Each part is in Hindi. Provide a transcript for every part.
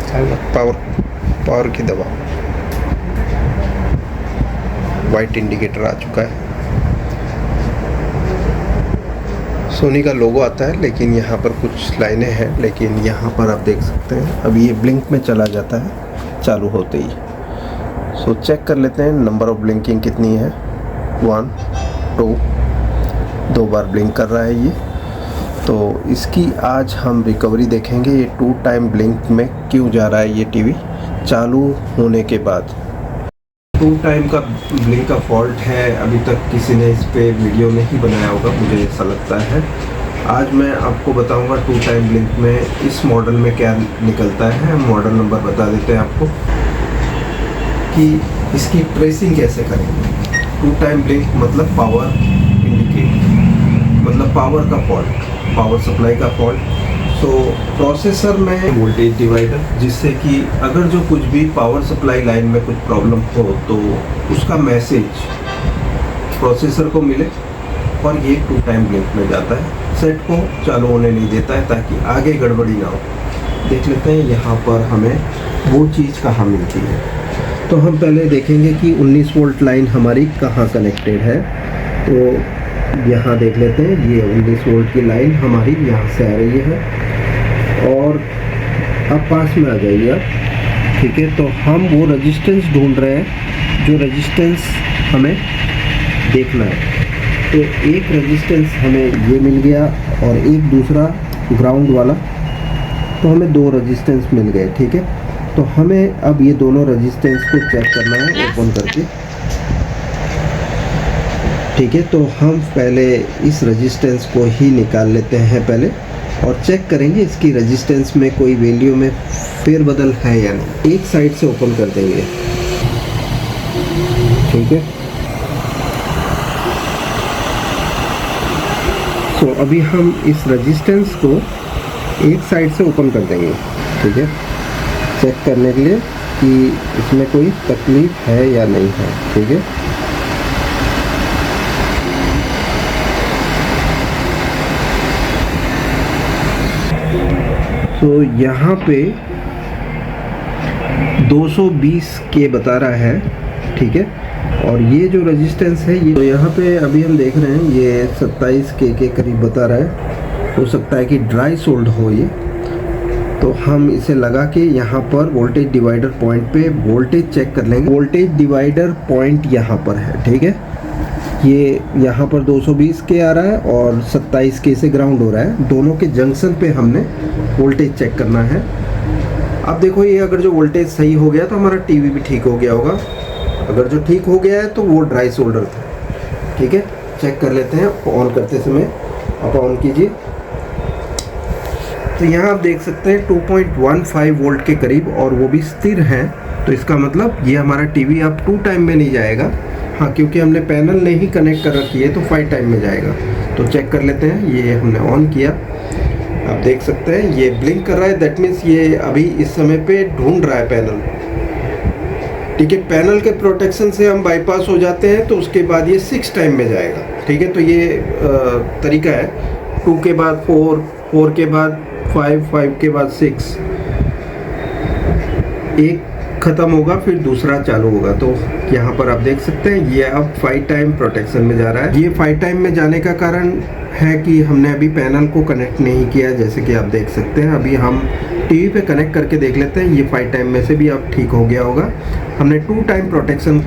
पावर पावर की दबाओ। वाइट इंडिकेटर आ चुका है। सोनी का लोगो आता है, लेकिन यहाँ पर कुछ लाइनें हैं, लेकिन यहाँ पर आप देख सकते हैं अभी ये ब्लिंक में चला जाता है चालू होते ही। सो चेक कर लेते हैं नंबर ऑफ ब्लिंकिंग कितनी है। 1 2 2 बार ब्लिंक कर रहा है ये। तो इसकी आज हम रिकवरी देखेंगे, ये 2 टाइम ब्लिंक में क्यों जा रहा है ये टीवी चालू होने के बाद। 2 टाइम का ब्लिंक का फॉल्ट है, अभी तक किसी ने इस पे वीडियो नहीं बनाया होगा, मुझे ऐसा लगता है। आज मैं आपको बताऊंगा 2 टाइम ब्लिंक में इस मॉडल में क्या निकलता है। हम मॉडल नंबर बता देते हैं आपको कि इसकी ट्रेसिंग कैसे करेंगे। 2 टाइम ब्लिंक मतलब पावर इंडिकेट, मतलब पावर का फॉल्ट, पावर सप्लाई का फॉल्ट। तो प्रोसेसर में वोल्टेज डिवाइडर, जिससे कि अगर जो कुछ भी पावर सप्लाई लाइन में कुछ प्रॉब्लम हो तो उसका मैसेज प्रोसेसर को मिले और ये 2 टाइम ब्लिंक में जाता है, सेट को चालू होने नहीं देता है ताकि आगे गड़बड़ी ना हो। देख लेते हैं यहाँ पर हमें वो चीज़ कहाँ मिलती है। तो हम पहले देखेंगे कि 19 वोल्ट लाइन हमारी कहाँ कनेक्टेड है। तो यहाँ देख लेते हैं, ये 19 वोल्ट की लाइन हमारी यहाँ से आ रही है और अब पास में आ जाइए आप। ठीक है, तो हम वो रेजिस्टेंस ढूंढ रहे हैं जो रेजिस्टेंस हमें देखना है। तो एक रेजिस्टेंस हमें ये मिल गया और एक दूसरा ग्राउंड वाला, तो हमें 2 रेजिस्टेंस मिल गए। ठीक है, तो हमें अब ये दोनों रेजिस्टेंस को चेक करना है ओपन करके। ठीक है, तो हम पहले इस रेजिस्टेंस को ही निकाल लेते हैं पहले और चेक करेंगे इसकी रेजिस्टेंस में कोई वैल्यू में फेरबदल है या नहीं। एक साइड से ओपन कर देंगे। ठीक है, तो अभी हम इस रेजिस्टेंस को एक साइड से ओपन कर देंगे। ठीक है, चेक करने के लिए कि इसमें कोई तकलीफ है या नहीं है। ठीक है, तो यहाँ पे 220 के बता रहा है। ठीक है, और ये जो रेजिस्टेंस है ये, तो यहाँ पे अभी हम देख रहे हैं ये 27 के करीब बता रहा है। हो सकता है कि ड्राई सोल्ड हो ये। तो हम इसे लगा के यहाँ पर वोल्टेज डिवाइडर पॉइंट पे वोल्टेज चेक कर लेंगे। वोल्टेज डिवाइडर पॉइंट यहाँ पर है। ठीक है, ये यहाँ पर 220 के आ रहा है और 27 के से ग्राउंड हो रहा है। दोनों के जंक्शन पे हमने वोल्टेज चेक करना है। अब देखो, ये अगर जो वोल्टेज सही हो गया तो हमारा टीवी भी ठीक हो गया होगा। अगर जो ठीक हो गया है तो वो ड्राई सोल्डर था। ठीक है, चेक कर लेते हैं ऑन करते समय। आप ऑन कीजिए, तो यहाँ आप देख सकते हैं 2.15 वोल्ट के करीब और वो भी स्थिर है। तो इसका मतलब ये हमारा टीवी अब 2 टाइम में नहीं जाएगा। हाँ, क्योंकि हमने पैनल नहीं कनेक्ट कर रखी है तो 5 टाइम में जाएगा। तो चेक कर लेते हैं, ये हमने ऑन किया, आप देख सकते हैं ये ब्लिंक कर रहा है। दैट मीन्स ये अभी इस समय पे ढूंढ रहा है पैनल। ठीक है, पैनल के प्रोटेक्शन से हम बाईपास हो जाते हैं तो उसके बाद ये 6 टाइम में जाएगा। ठीक है, तो ये तरीका है। 2 के बाद 4, 4 के बाद 5, 5 के बाद 6, एक ख़त्म होगा फिर दूसरा चालू होगा। तो यहाँ पर आप देख सकते हैं ये अब 5 टाइम प्रोटेक्शन में जा रहा है। ये 5 टाइम में जाने का कारण है कि हमने अभी पैनल को कनेक्ट नहीं किया, जैसे कि आप देख सकते हैं। अभी हम टीवी पे कनेक्ट करके देख लेते हैं, ये 5 टाइम में से भी अब ठीक हो गया होगा। हमने 2 टाइम प्रोटेक्शन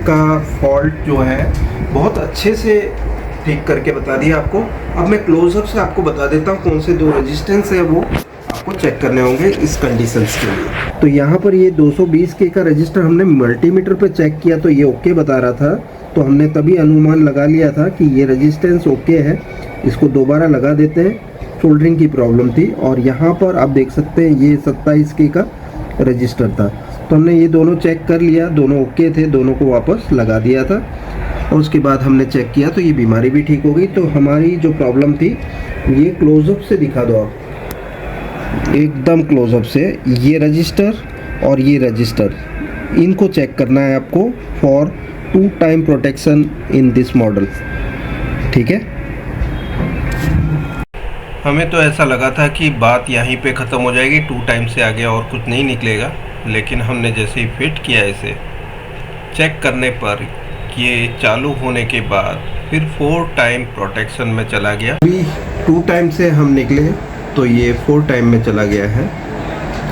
का फॉल्ट जो है बहुत अच्छे से ठीक करके बता दिया आपको। अब मैं क्लोजअप से आपको बता देता हूँ कौन से 2 रेजिस्टेंस है वो आपको चेक करने होंगे इस कंडीशंस के लिए। तो यहाँ पर ये 220 के का रजिस्टर हमने मल्टीमीटर पे चेक किया तो ये ओके बता रहा था। तो हमने तभी अनुमान लगा लिया था कि ये रेजिस्टेंस ओके है। इसको दोबारा लगा देते हैं, सोल्डरिंग की प्रॉब्लम थी। और यहाँ पर आप देख सकते हैं ये 27 के का रजिस्टर था। तो हमने ये दोनों चेक कर लिया, दोनों ओके थे, दोनों को वापस लगा दिया था। और उसके बाद हमने चेक किया तो ये बीमारी भी ठीक हो गई। तो हमारी जो प्रॉब्लम थी, ये क्लोजअप से दिखा दो आप, एकदम क्लोजअप से ये रजिस्टर और ये रजिस्टर, इनको चेक करना है आपको for 2 time protection in this model. ठीक है, हमें तो ऐसा लगा था कि बात यहीं पे ख़त्म हो जाएगी, 2 टाइम से आगे और कुछ नहीं निकलेगा, लेकिन हमने जैसे ही फिट किया इसे, चेक करने पर ये चालू होने के बाद फिर 4 टाइम प्रोटेक्शन में चला गया। अभी 2 टाइम से हम निकले तो ये 4 टाइम में चला गया है।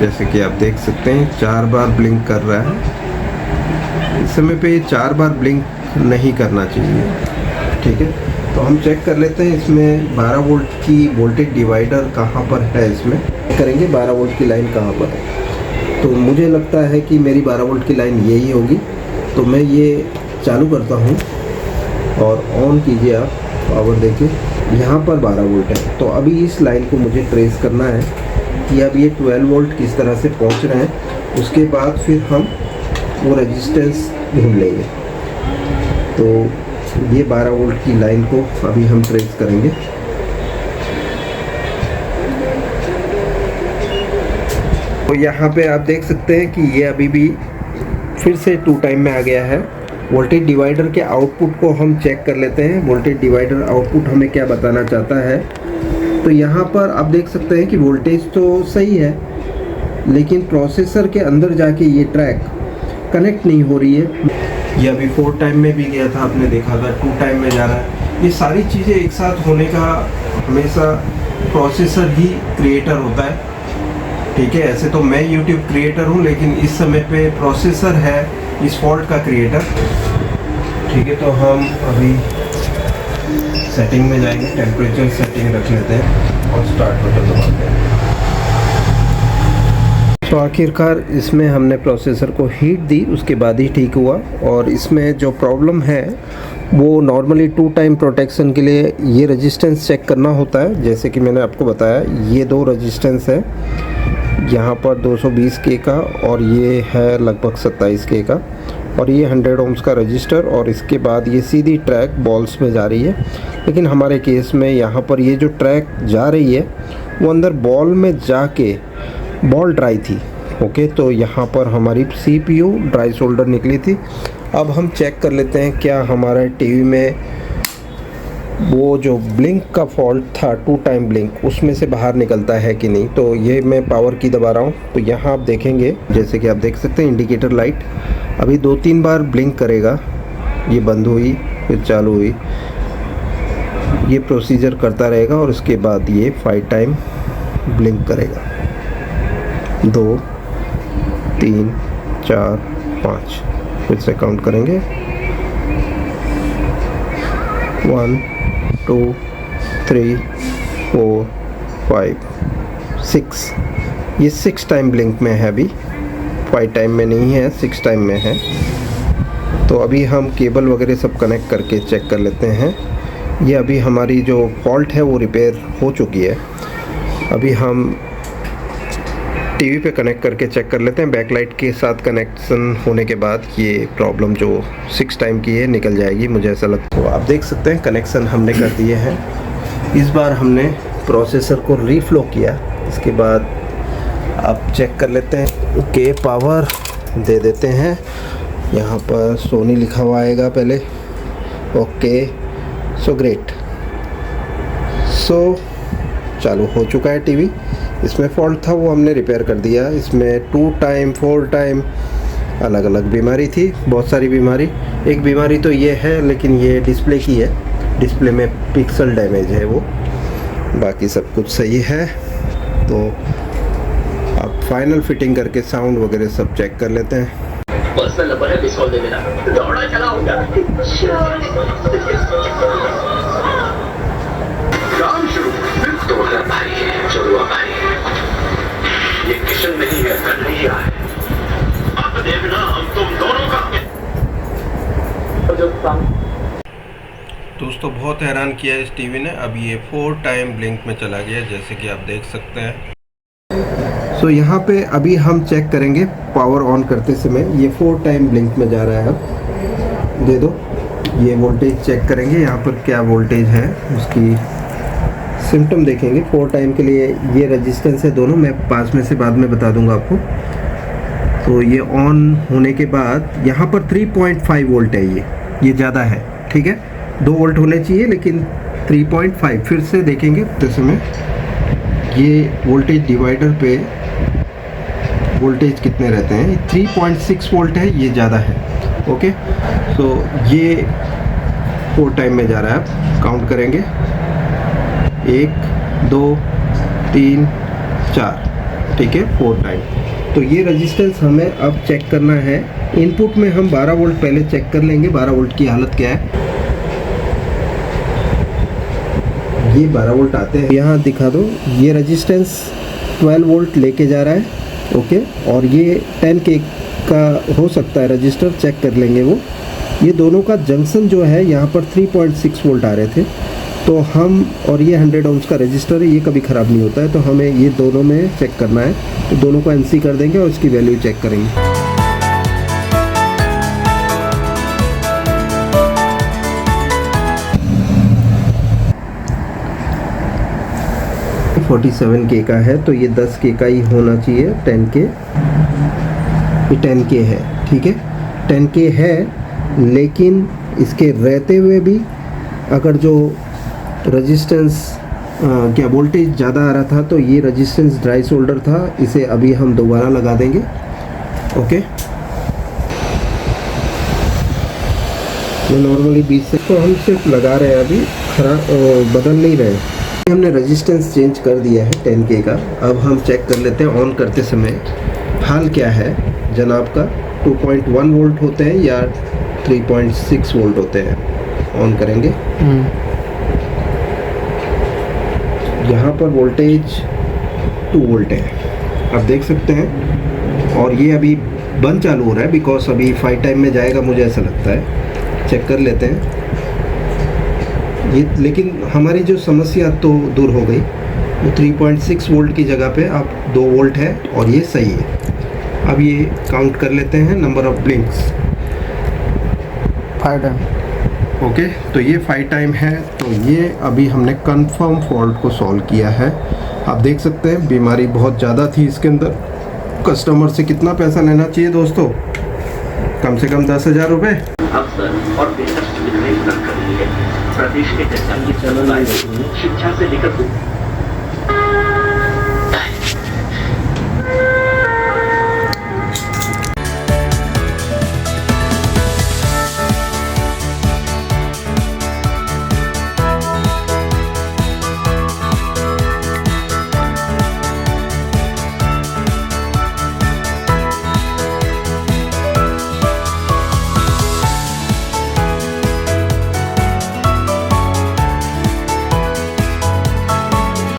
जैसे कि आप देख सकते हैं 4 बार ब्लिंक कर रहा है। इस समय पे 4 बार ब्लिंक नहीं करना चाहिए, ठीक है। तो हम चेक कर लेते हैं इसमें 12 वोल्ट की वोल्टेज डिवाइडर कहाँ पर है। इसमें करेंगे 12 वोल्ट की लाइन कहाँ पर है। तो मुझे लगता है कि मेरी 12 वोल्ट की लाइन यही होगी। तो मैं ये चालू करता हूँ और ऑन कीजिए आप, पावर देखिए यहाँ पर 12 वोल्ट है। तो अभी इस लाइन को मुझे ट्रेस करना है कि अब ये 12 वोल्ट किस तरह से पहुँच रहे हैं। उसके बाद फिर हम वो रेजिस्टेंस ढूंढ लेंगे। तो ये 12 वोल्ट की लाइन को अभी हम ट्रेस करेंगे। तो यहाँ पे आप देख सकते हैं कि ये अभी भी फिर से 2 टाइम में आ गया है। वोल्टेज डिवाइडर के आउटपुट को हम चेक कर लेते हैं। वोल्टेज डिवाइडर आउटपुट हमें क्या बताना चाहता है। तो यहाँ पर आप देख सकते हैं कि वोल्टेज तो सही है, लेकिन प्रोसेसर के अंदर जाके ये ट्रैक कनेक्ट नहीं हो रही है। ये अभी 4 टाइम में भी गया था, आपने देखा था 2 टाइम में जा रहा है। ये सारी चीज़ें एक साथ होने का हमेशा प्रोसेसर ही क्रिएटर होता है, ठीक है। ऐसे तो मैं यूट्यूब क्रिएटर हूँ, लेकिन इस समय पे प्रोसेसर है इस फॉल्ट का क्रिएटर, ठीक है। तो हम अभी सेटिंग में जाएंगे, टेम्परेचर सेटिंग रख लेते हैं और स्टार्ट बटन दबाते हैं। तो आखिरकार इसमें हमने प्रोसेसर को हीट दी, उसके बाद ही ठीक हुआ। और इसमें जो प्रॉब्लम है वो नॉर्मली 2 टाइम प्रोटेक्शन के लिए ये रेजिस्टेंस चेक करना होता है। जैसे कि मैंने आपको बताया, ये 2 रेजिस्टेंस है, यहाँ पर 220 के का और ये है लगभग 27 के का, और ये 100 ओम्स का रजिस्टर। और इसके बाद ये सीधी ट्रैक बॉल्स में जा रही है। लेकिन हमारे केस में यहाँ पर ये जो ट्रैक जा रही है वो अंदर बॉल में जाके बॉल ड्राई थी, ओके। तो यहाँ पर हमारी CPU ड्राई सोल्डर निकली थी। अब हम चेक कर लेते हैं क्या हमारा टीवी में वो जो ब्लिंक का फॉल्ट था, 2 टाइम ब्लिंक, उसमें से बाहर निकलता है कि नहीं। तो ये मैं पावर की दबा रहा हूँ। तो यहाँ आप देखेंगे, जैसे कि आप देख सकते हैं इंडिकेटर लाइट अभी 2-3 बार ब्लिंक करेगा। ये बंद हुई, फिर चालू हुई, ये प्रोसीजर करता रहेगा और उसके बाद ये 5 टाइम ब्लिंक करेगा। 2, 3, 4, 5, फिर से काउंट करेंगे। 1, 2, 3, 4, 5, 6। ये 6 टाइम ब्लिंक में है, अभी 5 टाइम में नहीं है, 6 टाइम में है। तो अभी हम केबल वगैरह सब कनेक्ट करके चेक कर लेते हैं। ये अभी हमारी जो फॉल्ट है वो रिपेयर हो चुकी है। अभी हम टीवी पे कनेक्ट करके चेक कर लेते हैं। बैकलाइट के साथ कनेक्शन होने के बाद ये प्रॉब्लम जो 6 टाइम की है निकल जाएगी, मुझे ऐसा लगता है। तो आप देख सकते हैं कनेक्शन हमने कर दिए हैं। इस बार हमने प्रोसेसर को रीफ्लो किया। इसके बाद आप चेक कर लेते हैं। ओके, पावर दे देते हैं। यहाँ पर सोनी लिखा हुआ आएगा पहले। Okay, so great. सो चालू हो चुका है टीवी। इसमें फॉल्ट था वो हमने रिपेयर कर दिया। इसमें 2 टाइम 4 टाइम अलग अलग बीमारी थी, बहुत सारी बीमारी। एक बीमारी तो ये है, लेकिन ये डिस्प्ले की है, डिस्प्ले में पिक्सल डैमेज है वो, बाकी सब कुछ सही है। तो आप फाइनल फिटिंग करके साउंड वगैरह सब चेक कर लेते हैं। पर्सनल नंबर है, मिस कॉल दे देना। दौड़ा चला होगा। काम शुरू सिर्फ 2 भाई है, चलो भाई। ये किशन नहीं है, कन्हैया है। अब देखना हम तुम दोनों का। दोस्तों बहुत हैरान किया इस टीवी ने। अब ये 4 टाइम ब्लिंक में चला गया, जैसे कि आप देख सकते हैं। सो यहाँ पे अभी हम चेक करेंगे पावर ऑन करते समय। ये 4 टाइम ब्लिंक में जा रहा है। अब दे दो, ये वोल्टेज चेक करेंगे यहाँ पर क्या वोल्टेज है, उसकी सिम्टम देखेंगे। 4 टाइम के लिए ये रेजिस्टेंस है दोनों, मैं पास में से बाद में बता दूंगा आपको। तो ये ऑन होने के बाद यहाँ पर 3.5 वोल्ट है। ये ज़्यादा है, ठीक है। 2 वोल्ट होने चाहिए, लेकिन 3.5। फिर से देखेंगे तो समय ये वोल्टेज डिवाइडर पे वोल्टेज कितने रहते हैं, 3.6 वोल्ट है, ये ज़्यादा है। ओके, तो ये 4 टाइम में जा रहा है। आप काउंट करेंगे 1 2 3 4, ठीक है, 4 टाइम। तो ये रेजिस्टेंस हमें अब चेक करना है। इनपुट में हम 12 वोल्ट पहले चेक कर लेंगे, 12 वोल्ट की हालत क्या है। ये 12 वोल्ट आते हैं, यहाँ दिखा दो, ये रेजिस्टेंस 12 वोल्ट लेके जा रहा है। ओके, और ये 10K का हो सकता है रजिस्टर, चेक कर लेंगे वो। ये दोनों का जंक्शन जो है यहाँ पर 3.6 वोल्ट आ रहे थे, तो हम, और ये 100 ohms का रजिस्टर है, ये कभी ख़राब नहीं होता है, तो हमें ये दोनों में चेक करना है। तो दोनों को NC कर देंगे और इसकी वैल्यू चेक करेंगे। 47K का है, तो ये 10K का ही होना चाहिए। 10K, ये 10K है, ठीक है, 10K है। लेकिन इसके रहते हुए भी अगर जो रेजिस्टेंस क्या वोल्टेज ज़्यादा आ रहा था, तो ये रेजिस्टेंस ड्राई सोल्डर था, इसे अभी हम दोबारा लगा देंगे। ओके, मैं नॉर्मली 20 से, तो हम सिर्फ लगा रहे हैं, अभी खराब बदल नहीं रहे। हमने रेजिस्टेंस चेंज कर दिया है 10K का। अब हम चेक कर लेते हैं ऑन करते समय हाल क्या है जनाब का। 2.1 वोल्ट होते हैं या 3.6 वोल्ट होते हैं। ऑन करेंगे, यहाँ पर वोल्टेज 2 वोल्ट है, आप देख सकते हैं। और ये अभी बंद चालू हो रहा है, बिकॉज अभी 5 टाइम में जाएगा, मुझे ऐसा लगता है। चेक कर लेते हैं ये, लेकिन हमारी जो समस्या तो दूर हो गई। वो 3.6 वोल्ट की जगह पे अब 2 वोल्ट है, और ये सही है। अब ये काउंट कर लेते हैं number of blinks. 5 time. Okay, तो ये 5 टाइम है। तो ये अभी हमने कंफर्म फॉल्ट को सॉल्व किया है। आप देख सकते हैं बीमारी बहुत ज़्यादा थी इसके अंदर। कस्टमर से कितना पैसा लेना चाहिए दोस्तों, कम से कम 10,000 रुपये। अवसर और बेहतर सुविधाएं प्रदान कर रही है। प्रदेश के जनता की शिक्षा से लेकर